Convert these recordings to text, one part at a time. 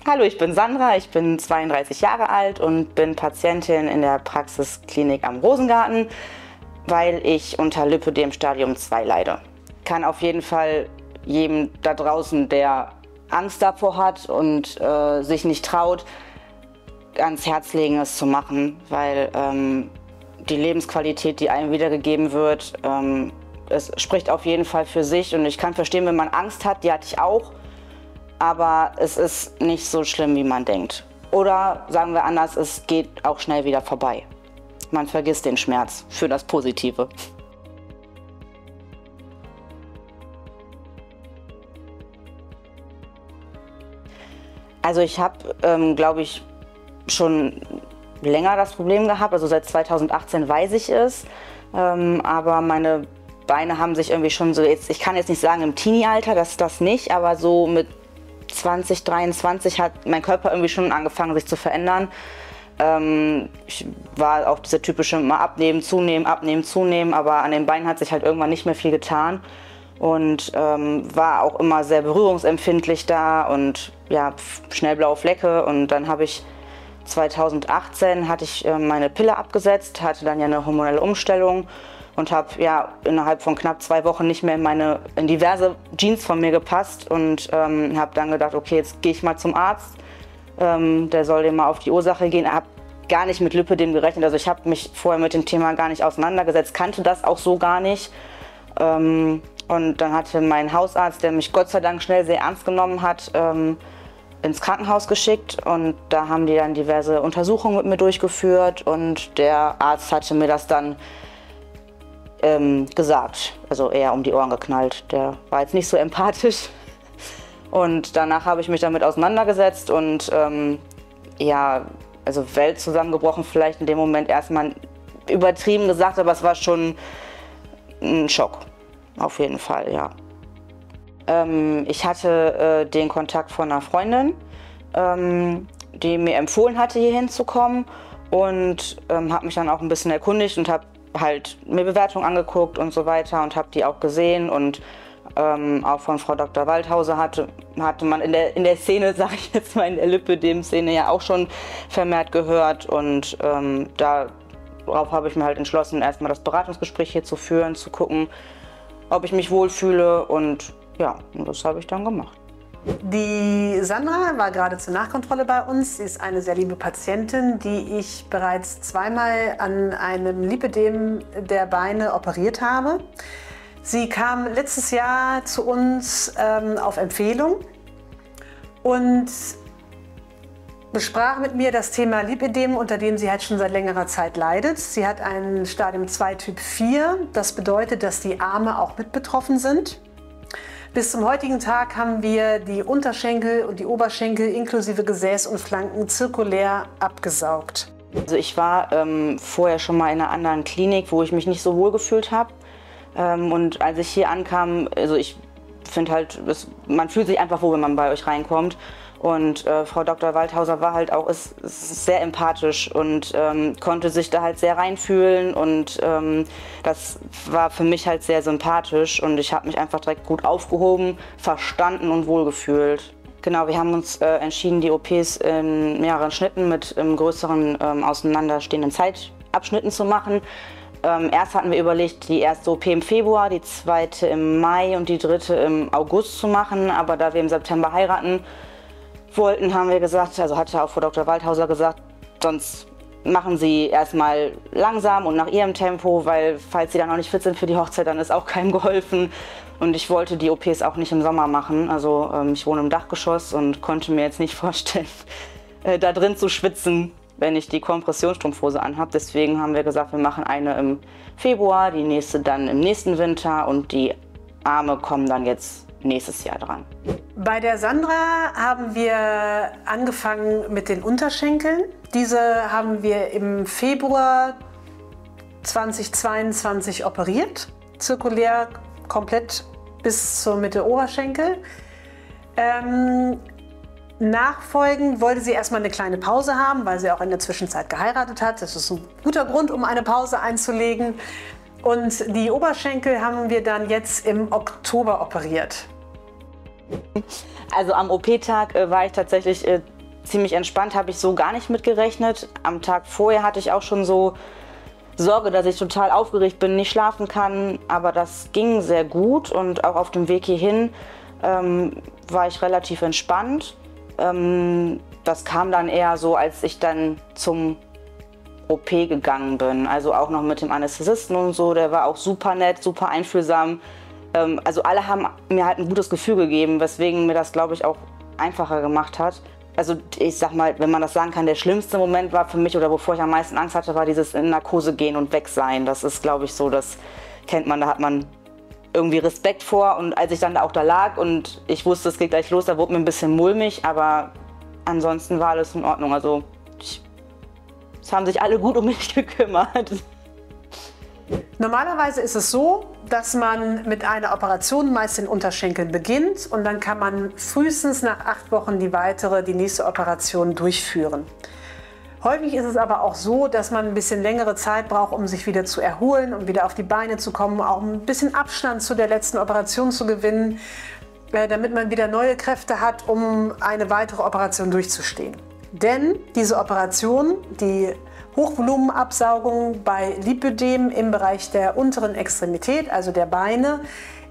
Hallo, ich bin Sandra, ich bin 32 Jahre alt und bin Patientin in der Praxisklinik am Rosengarten, weil ich unter Lipödem Stadium 2 leide. Kann auf jeden Fall jedem da draußen, der Angst davor hat und sich nicht traut, ans Herz legen, es zu machen, weil die Lebensqualität, die einem wiedergegeben wird, es spricht auf jeden Fall für sich. Und ich kann verstehen, wenn man Angst hat, die hatte ich auch, aber es ist nicht so schlimm, wie man denkt. Oder sagen wir anders, es geht auch schnell wieder vorbei. Man vergisst den Schmerz für das Positive. Also ich habe, glaube ich, schon länger das Problem gehabt, also seit 2018 weiß ich es, aber meine Beine haben sich irgendwie schon so, ich kann jetzt nicht sagen im Teenie-Alter, das nicht, aber so mit 20, 23 hat mein Körper irgendwie schon angefangen, sich zu verändern. Ich war auch diese typische mal abnehmen, zunehmen, aber an den Beinen hat sich halt irgendwann nicht mehr viel getan und war auch immer sehr berührungsempfindlich da und ja, schnell blaue Flecke. Und dann habe ich 2018 hatte ich meine Pille abgesetzt, hatte dann ja eine hormonelle Umstellung und habe ja innerhalb von knapp 2 Wochen nicht mehr in diverse Jeans von mir gepasst und habe dann gedacht, okay, jetzt gehe ich mal zum Arzt, der soll mal auf die Ursache gehen. Ich habe gar nicht mit Lipödem gerechnet, also ich habe mich vorher mit dem Thema gar nicht auseinandergesetzt, kannte das auch so gar nicht. Und dann hatte mein Hausarzt, der mich Gott sei Dank schnell sehr ernst genommen hat, ins Krankenhaus geschickt und da haben die dann diverse Untersuchungen mit mir durchgeführt und der Arzt hatte mir das dann gesagt, also eher um die Ohren geknallt. Der war jetzt nicht so empathisch und danach habe ich mich damit auseinandergesetzt und ja, also Welt zusammengebrochen vielleicht in dem Moment erstmal übertrieben gesagt, aber es war schon ein Schock, auf jeden Fall, ja. Ich hatte den Kontakt von einer Freundin, die mir empfohlen hatte, hier hinzukommen und habe mich dann auch ein bisschen erkundigt und habe halt mir Bewertungen angeguckt und so weiter und habe die auch gesehen und auch von Frau Dr. Waldhauser hatte man in der Szene, sage ich jetzt mal, in der Lipödem-Szene ja auch schon vermehrt gehört und darauf habe ich mir halt entschlossen, erstmal das Beratungsgespräch hier zu führen, zu gucken, ob ich mich wohlfühle und ja, und das habe ich dann gemacht. Die Sandra war gerade zur Nachkontrolle bei uns. Sie ist eine sehr liebe Patientin, die ich bereits zweimal an einem Lipödem der Beine operiert habe. Sie kam letztes Jahr zu uns auf Empfehlung und besprach mit mir das Thema Lipödem, unter dem sie halt schon seit längerer Zeit leidet. Sie hat ein Stadium 2 Typ 4. Das bedeutet, dass die Arme auch mit betroffen sind. Bis zum heutigen Tag haben wir die Unterschenkel und die Oberschenkel inklusive Gesäß und Flanken zirkulär abgesaugt. Also ich war vorher schon mal in einer anderen Klinik, wo ich mich nicht so wohl gefühlt habe. Und als ich hier ankam, also ich finde halt, man fühlt sich einfach wohl, wenn man bei euch reinkommt. Und Frau Dr. Waldhauser war halt auch ist sehr empathisch und konnte sich da halt sehr reinfühlen und das war für mich halt sehr sympathisch und ich habe mich einfach direkt gut aufgehoben, verstanden und wohlgefühlt. Genau, wir haben uns entschieden, die OPs in mehreren Schnitten mit größeren auseinanderstehenden Zeitabschnitten zu machen. Erst hatten wir überlegt, die erste OP im Februar, die zweite im Mai und die dritte im August zu machen, aber da wir im September heiraten wollten, haben wir gesagt, also hatte auch Frau Dr. Waldhauser gesagt, sonst machen Sie erstmal langsam und nach Ihrem Tempo, weil falls Sie dann noch nicht fit sind für die Hochzeit, dann ist auch keinem geholfen. Und ich wollte die OPs auch nicht im Sommer machen, also ich wohne im Dachgeschoss und konnte mir jetzt nicht vorstellen, da drin zu schwitzen, wenn ich die Kompressionsstrumpfhose anhabe. Deswegen haben wir gesagt, wir machen eine im Februar, die nächste dann im nächsten Winter und die Arme kommen dann jetzt nächstes Jahr dran. Bei der Sandra haben wir angefangen mit den Unterschenkeln. Diese haben wir im Februar 2022 operiert, zirkulär komplett bis zur Mitte Oberschenkel. Nachfolgend wollte sie erstmal eine kleine Pause haben, weil sie auch in der Zwischenzeit geheiratet hat. Das ist ein guter Grund, um eine Pause einzulegen. Und die Oberschenkel haben wir dann jetzt im Oktober operiert. Also am OP-Tag war ich tatsächlich ziemlich entspannt, habe ich so gar nicht mit gerechnet. Am Tag vorher hatte ich auch schon so Sorge, dass ich total aufgeregt bin, nicht schlafen kann, aber das ging sehr gut und auch auf dem Weg hierhin war ich relativ entspannt. Das kam dann eher so, als ich dann zum OP gegangen bin, also auch noch mit dem Anästhesisten und so, der war auch super nett, super einfühlsam. Also alle haben mir halt ein gutes Gefühl gegeben, weswegen mir das, glaube ich, auch einfacher gemacht hat. Also ich sag mal, wenn man das sagen kann, der schlimmste Moment war für mich oder wovor ich am meisten Angst hatte, war dieses in Narkose gehen und weg sein. Das ist, glaube ich, so, das kennt man, da hat man irgendwie Respekt vor. Und als ich dann auch da lag und ich wusste, es geht gleich los, da wurde mir ein bisschen mulmig, aber ansonsten war alles in Ordnung. Also es haben sich alle gut um mich gekümmert. Normalerweise ist es so, dass man mit einer Operation meist den Unterschenkel beginnt und dann kann man frühestens nach 8 Wochen die nächste Operation durchführen. Häufig ist es aber auch so, dass man ein bisschen längere Zeit braucht, um sich wieder zu erholen, um wieder auf die Beine zu kommen, auch ein bisschen Abstand zu der letzten Operation zu gewinnen, damit man wieder neue Kräfte hat, um eine weitere Operation durchzustehen. Denn diese Operation, die Hochvolumenabsaugung bei Lipödem im Bereich der unteren Extremität, also der Beine,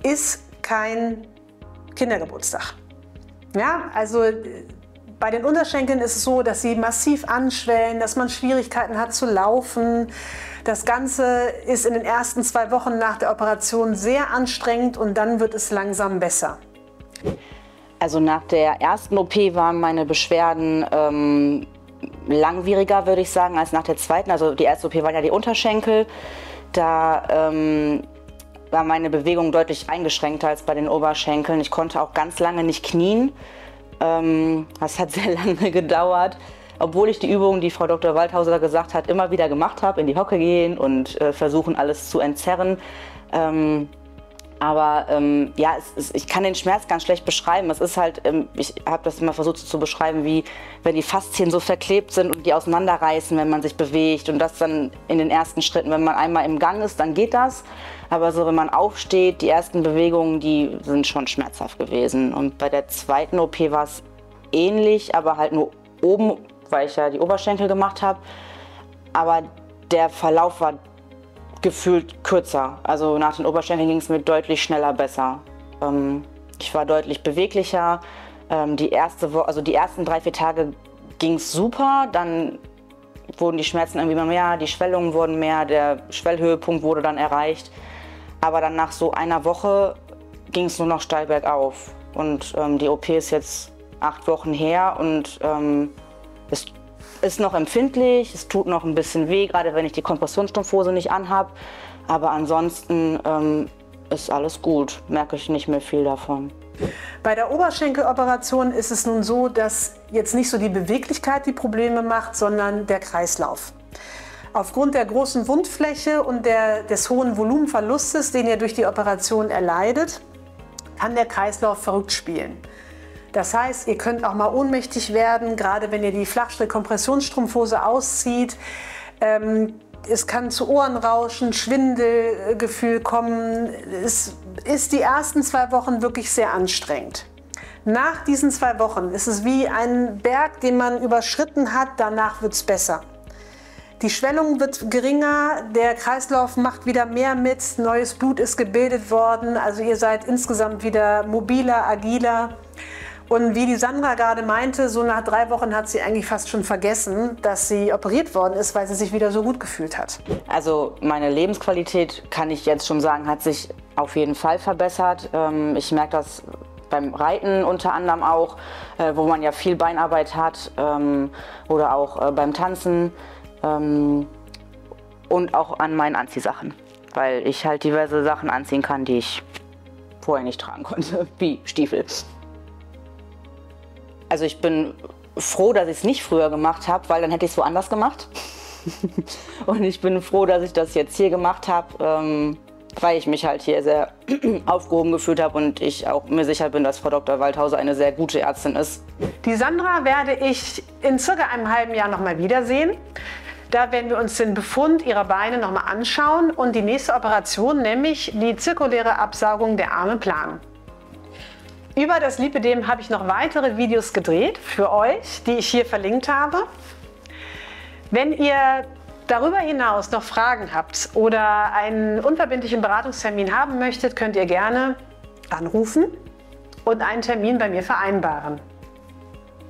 ist kein Kindergeburtstag. Ja, also bei den Unterschenkeln ist es so, dass sie massiv anschwellen, dass man Schwierigkeiten hat zu laufen. Das Ganze ist in den ersten 2 Wochen nach der Operation sehr anstrengend und dann wird es langsam besser. Also nach der ersten OP waren meine Beschwerden langwieriger, würde ich sagen, als nach der zweiten. Also die erste OP waren ja die Unterschenkel. Da war meine Bewegung deutlich eingeschränkter als bei den Oberschenkeln. Ich konnte auch ganz lange nicht knien. Das hat sehr lange gedauert, obwohl ich die Übungen, die Frau Dr. Waldhauser gesagt hat, immer wieder gemacht habe, in die Hocke gehen und versuchen, alles zu entzerren. Ja, ich kann den Schmerz ganz schlecht beschreiben. Es ist halt, ich habe das immer versucht zu beschreiben, wie wenn die Faszien so verklebt sind und die auseinanderreißen, wenn man sich bewegt. Und das dann in den ersten Schritten, wenn man einmal im Gang ist, dann geht das. Aber so, wenn man aufsteht, die ersten Bewegungen, die sind schon schmerzhaft gewesen. Und bei der zweiten OP war es ähnlich, aber halt nur oben, weil ich ja die Oberschenkel gemacht habe. Aber der Verlauf war gefühlt kürzer. Also nach den Oberschenkeln ging es mir deutlich schneller besser. Ich war deutlich beweglicher. Die ersten 3-4 Tage ging es super. Dann wurden die Schmerzen irgendwie immer mehr, die Schwellungen wurden mehr, der Schwellhöhepunkt wurde dann erreicht. Aber dann nach so einer Woche ging es nur noch steil bergauf. Und die OP ist jetzt 8 Wochen her und es ist noch empfindlich, es tut noch ein bisschen weh, gerade wenn ich die Kompressionsstrumpfhose nicht anhab. Aber ansonsten ist alles gut, merke ich nicht mehr viel davon. Bei der Oberschenkeloperation ist es nun so, dass jetzt nicht so die Beweglichkeit die Probleme macht, sondern der Kreislauf. Aufgrund der großen Wundfläche und des hohen Volumenverlustes, den ihr durch die Operation erleidet, kann der Kreislauf verrückt spielen. Das heißt, ihr könnt auch mal ohnmächtig werden, gerade wenn ihr die Flachstrick-Kompressionsstrumpfhose auszieht. Es kann zu Ohrenrauschen, Schwindelgefühl kommen. Es ist die ersten 2 Wochen wirklich sehr anstrengend. Nach diesen 2 Wochen ist es wie ein Berg, den man überschritten hat, danach wird es besser. Die Schwellung wird geringer, der Kreislauf macht wieder mehr mit, neues Blut ist gebildet worden, also ihr seid insgesamt wieder mobiler, agiler. Und wie die Sandra gerade meinte, so nach 3 Wochen hat sie eigentlich fast schon vergessen, dass sie operiert worden ist, weil sie sich wieder so gut gefühlt hat. Also meine Lebensqualität, kann ich jetzt schon sagen, hat sich auf jeden Fall verbessert. Ich merke das beim Reiten unter anderem auch, wo man ja viel Beinarbeit hat, oder auch beim Tanzen. Und auch an meinen Anziehsachen, weil ich halt diverse Sachen anziehen kann, die ich vorher nicht tragen konnte, wie Stiefel. Also ich bin froh, dass ich es nicht früher gemacht habe, weil dann hätte ich es woanders gemacht. Und ich bin froh, dass ich das jetzt hier gemacht habe, weil ich mich halt hier sehr aufgehoben gefühlt habe und ich auch mir sicher bin, dass Frau Dr. Waldhauser eine sehr gute Ärztin ist. Die Sandra werde ich in circa einem halben Jahr noch mal wiedersehen. Da werden wir uns den Befund ihrer Beine noch mal anschauen und die nächste Operation, nämlich die zirkuläre Absaugung der Arme, planen. Über das Lipödem habe ich noch weitere Videos gedreht für euch, die ich hier verlinkt habe. Wenn ihr darüber hinaus noch Fragen habt oder einen unverbindlichen Beratungstermin haben möchtet, könnt ihr gerne anrufen und einen Termin bei mir vereinbaren.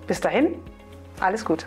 Bis dahin, alles Gute.